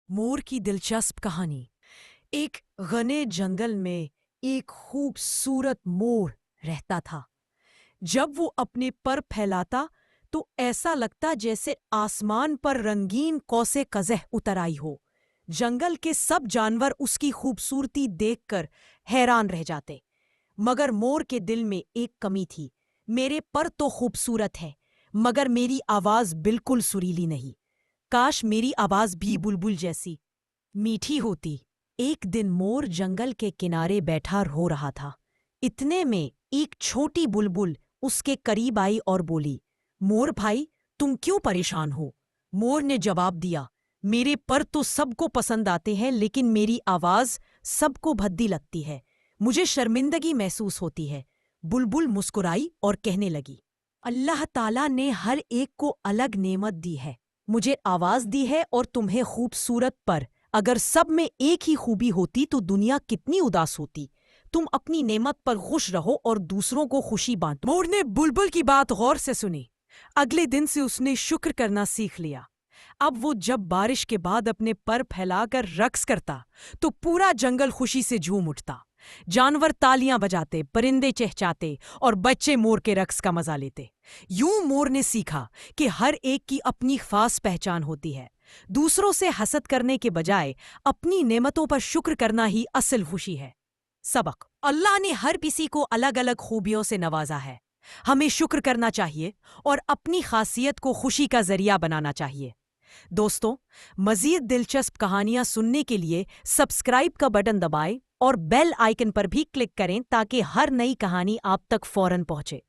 مور کی دلچسپ کہانی۔ ایک گھنے جنگل میں ایک خوبصورت مور رہتا تھا۔ جب وہ اپنے پر پھیلاتا تو ایسا لگتا جیسے آسمان پر رنگین قوس قزح اتر آئی ہو۔ جنگل کے سب جانور اس کی خوبصورتی دیکھ کر حیران رہ جاتے، مگر مور کے دل میں ایک کمی تھی۔ میرے پر تو خوبصورت ہے، مگر میری آواز بالکل سریلی نہیں۔ کاش میری آواز بھی بلبل جیسی میٹھی ہوتی۔ ایک دن مور جنگل کے کنارے بیٹھا ہو رہا تھا۔ اتنے میں ایک چھوٹی بلبل اس کے قریب آئی اور بولی، مور بھائی، تم کیوں پریشان ہو؟ مور نے جواب دیا، میرے پر تو سب کو پسند آتے ہیں، لیکن میری آواز سب کو بھدی لگتی ہے، مجھے شرمندگی محسوس ہوتی ہے۔ بلبل مسکرائی اور کہنے لگی، اللہ تعالیٰ نے ہر ایک کو الگ نعمت دی ہے، مجھے آواز دی ہے اور تمہیں خوبصورت پر۔ اگر سب میں ایک ہی خوبی ہوتی تو دنیا کتنی اداس ہوتی۔ تم اپنی نعمت پر خوش رہو اور دوسروں کو خوشی بانٹو۔ مور نے بلبل کی بات غور سے سنی۔ اگلے دن سے اس نے شکر کرنا سیکھ لیا۔ اب وہ جب بارش کے بعد اپنے پر پھیلا کر رقص کرتا تو پورا جنگل خوشی سے جھوم اٹھتا۔ جانور تالیاں بجاتے، پرندے چہچاتے اور بچے مور کے رقص کا مزہ لیتے۔ یوں مور نے سیکھا کہ ہر ایک کی اپنی خاص پہچان ہوتی ہے۔ دوسروں سے حسد کرنے کے بجائے اپنی نعمتوں پر شکر کرنا ہی اصل خوشی ہے۔ سبق: اللہ نے ہر کسی کو الگ الگ خوبیوں سے نوازا ہے۔ ہمیں شکر کرنا چاہیے اور اپنی خاصیت کو خوشی کا ذریعہ بنانا چاہیے۔ دوستوں، مزید دلچسپ کہانیاں سننے کے لیے سبسکرائب کا بٹن دبائیں اور بیل آئیکن پر بھی کلک کریں تاکہ ہر نئی کہانی آپ تک فوراً پہنچے۔